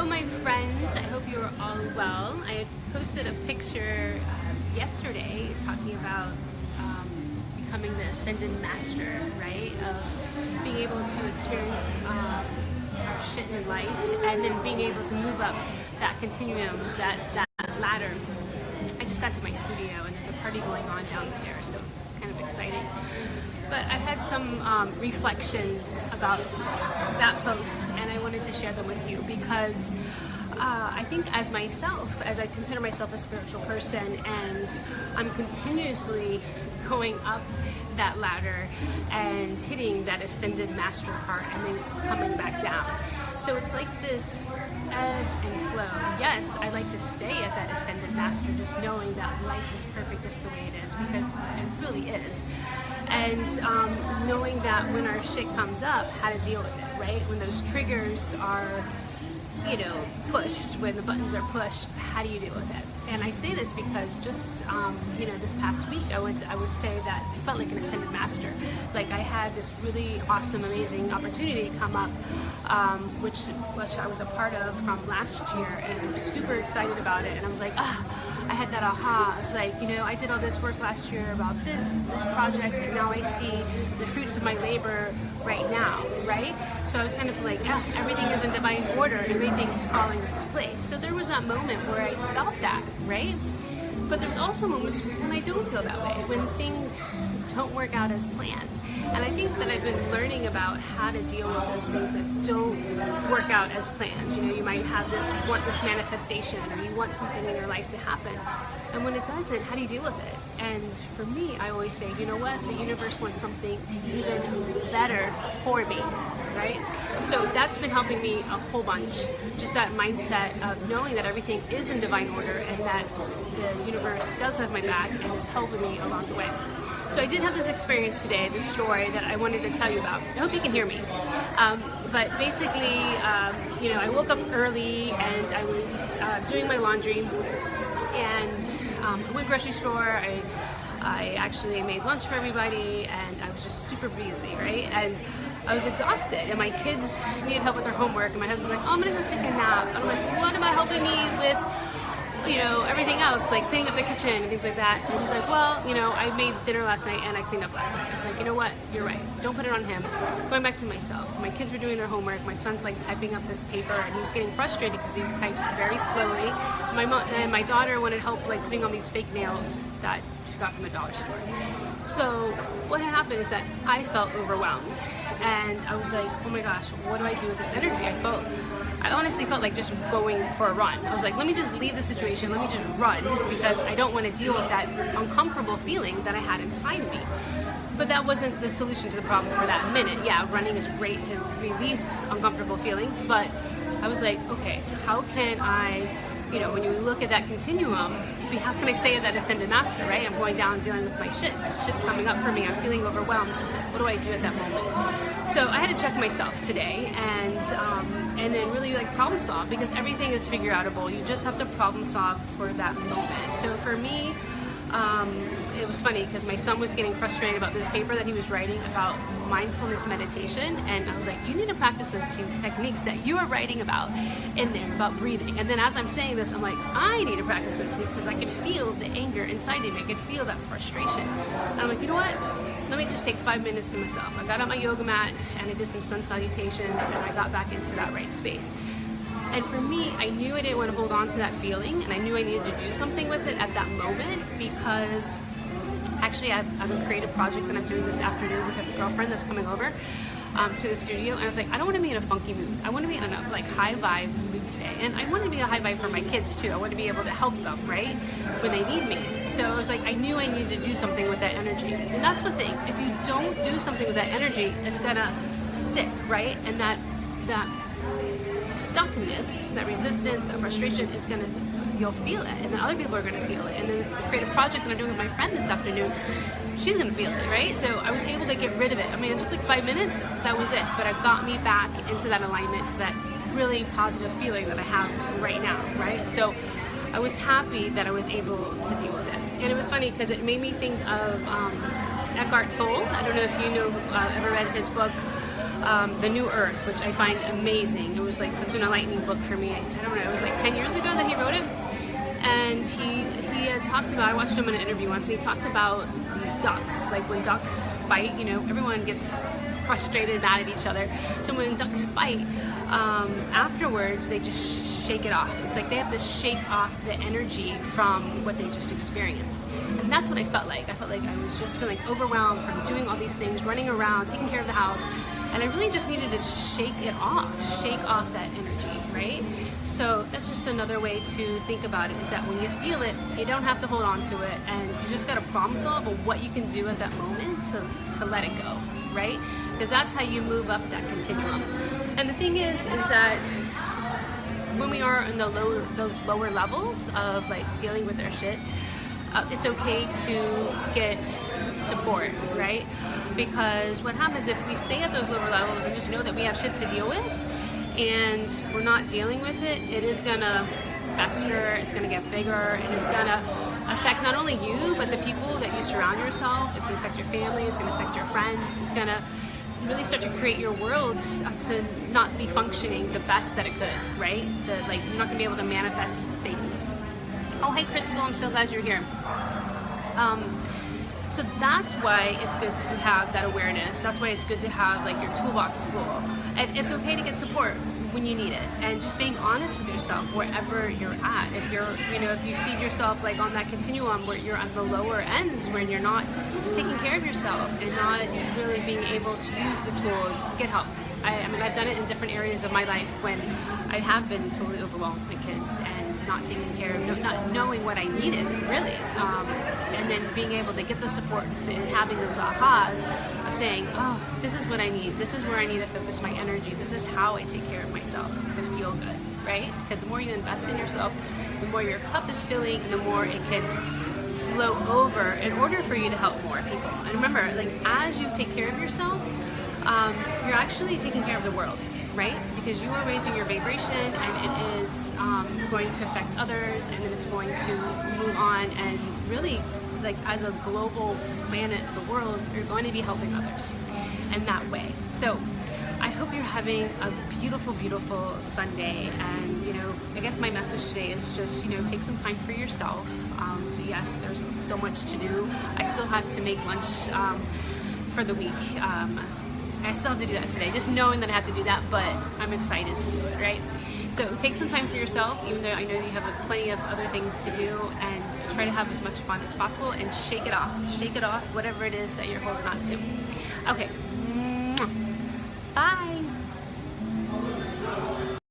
my friends, I hope you are all well. I had posted a picture yesterday talking about becoming the ascended master, right? Of being able to experience our shit in life and then being able to move up that continuum, that ladder. I just got to my studio and there's a party going on downstairs, so kind of exciting. But I've had some reflections about that post, and I wanted to share them with you because I think as I consider myself a spiritual person, and I'm continuously going up that ladder and hitting that ascended master part and then coming back down. So it's like this ebb and flow. Yes, I like to stay at that ascended master, just knowing that life is perfect just the way it is, because it really is. And knowing that when our shit comes up, how to deal with it, right? When those triggers are, pushed, when the buttons are pushed, how do you deal with it? And I say this because just, this past week, I would say that I felt like an ascended master. Like I had this really awesome, amazing opportunity come up, which I was a part of from last year, and I'm super excited about it. And I was like, I had that aha. It's like, I did all this work last year about this project, and now I see the fruits of my labor right now, right? So I was kind of like, everything is in divine order, everything's falling in its place. So there was that moment where I felt that, right? But there's also moments when I don't feel that way, when things don't work out as planned. And I think that I've been learning about how to deal with those things that don't work out as planned. You might have want this manifestation, or you want something in your life to happen. And when it doesn't, how do you deal with it? And for me, I always say, you know what? The universe wants something even better for me, right? So that's been helping me a whole bunch. Just that mindset of knowing that everything is in divine order and that the universe does have my back and is helping me along the way. So I did have this experience today, this story that I wanted to tell you about. I hope you can hear me. But basically, I woke up early and I was doing my laundry, and I went grocery store. I actually made lunch for everybody, and I was just super busy, right? And I was exhausted, and my kids needed help with their homework, and my husband's like, I'm gonna go take a nap. And I'm like, what about helping me with everything else, like cleaning up the kitchen and things like that? And he's like, well, I made dinner last night and I cleaned up last night. I was like, you know what, you're right, don't put it on him. Going back to myself, my kids were doing their homework, my son's like typing up this paper, and he was getting frustrated because he types very slowly. My mom and my daughter wanted help like putting on these fake nails that she got from a dollar store. So what had happened is that I felt overwhelmed, and I was like, oh my gosh, what do I do with this energy? I honestly felt like just going for a run. I was like, let me just leave the situation, let me just run, because I don't want to deal with that uncomfortable feeling that I had inside me. But that wasn't the solution to the problem for that minute. Yeah, running is great to release uncomfortable feelings, but I was like, okay, how can I, when you look at that continuum, how can I stay at that ascended master, right? I'm going down dealing with my shit. Shit's coming up for me. I'm feeling overwhelmed. What do I do at that moment? So I had to check myself today and then really like problem solve, because everything is figure outable. You just have to problem solve for that moment. So for me, it was funny because my son was getting frustrated about this paper that he was writing about mindfulness meditation, and I was like, you need to practice those two techniques that you were writing about in there about breathing. And then as I'm saying this, I'm like, I need to practice this because I could feel the anger inside of me. I could feel that frustration. And I'm like, you know what? Let me just take 5 minutes to myself. I got on my yoga mat and I did some sun salutations, and I got back into that right space. And for me, I knew I didn't want to hold on to that feeling, and I knew I needed to do something with it at that moment, because actually I have a creative project that I'm doing this afternoon with a girlfriend that's coming over to the studio, and I was like, I don't want to be in a funky mood. I want to be in a high vibe mood today, and I want to be a high vibe for my kids too. I want to be able to help them, right, when they need me. So I was like, I knew I needed to do something with that energy, and that's the thing. If you don't do something with that energy, it's gonna stick, right? And that stuckness, that resistance, that frustration is you'll feel it, and then other people are gonna feel it. And then the creative project that I'm doing with my friend this afternoon, she's gonna feel it, right? So I was able to get rid of it. I mean, it took like 5 minutes, that was it, but it got me back into that alignment, to that really positive feeling that I have right now, right? So I was happy that I was able to deal with it. And it was funny because it made me think of Eckhart Tolle. I don't know if you know, ever read his book, The New Earth, which I find amazing. It was like such an enlightening book for me. I don't know, it was like 10 years ago that he wrote it. And he had talked about, I watched him in an interview once, and he talked about these ducks. Like when ducks fight, you know, everyone gets frustrated, mad at each other. So when ducks fight, afterwards they just shake it off. It's like they have to shake off the energy from what they just experienced. And that's what I felt like. I felt like I was just feeling overwhelmed from doing all these things, running around, taking care of the house. And I really just needed to shake it off, shake off that energy, right? So that's just another way to think about it, is that when you feel it, you don't have to hold on to it, and you just got to problem solve of what you can do at that moment to let it go, right? Because that's how you move up that continuum. And the thing is that when we are in those lower levels of like dealing with our shit, it's okay to get support, right? Because what happens if we stay at those lower levels and just know that we have shit to deal with, and we're not dealing with it, it is gonna fester, it's gonna get bigger, and it's gonna affect not only you, but the people that you surround yourself. It's gonna affect your family, it's gonna affect your friends, it's gonna really start to create your world to not be functioning the best that it could, right? Like, you're not gonna be able to manifest things. Oh, hey Crystal, I'm so glad you're here. So that's why it's good to have that awareness. That's why it's good to have like your toolbox full. And it's okay to get support when you need it. And just being honest with yourself wherever you're at. If you're, you know, if you see yourself like on that continuum where you're on the lower ends, when you're not taking care of yourself and not really being able to use the tools, get help. I mean, I've done it in different areas of my life when I have been totally overwhelmed with my kids and not taking care of, not knowing what I needed, really. And then being able to get the support and having those ahas of saying, oh, this is what I need. This is where I need to focus my energy. This is how I take care of myself to feel good, right? Because the more you invest in yourself, the more your cup is filling and the more it can flow over in order for you to help more people. And remember, like, as you take care of yourself, you're actually taking care of the world, right? Because you are raising your vibration, and it is going to affect others, and then it's going to move on, and really, like, as a global planet, the world, you're going to be helping others in that way. So I hope you're having a beautiful, beautiful Sunday. And, you know, I guess my message today is just, you know, take some time for yourself. Yes, there's so much to do. I still have to make lunch for the week. I still have to do that today, just knowing that I have to do that, but I'm excited to do it, right? So take some time for yourself, even though I know you have plenty of other things to do, and try to have as much fun as possible and shake it off, whatever it is that you're holding on to. Okay,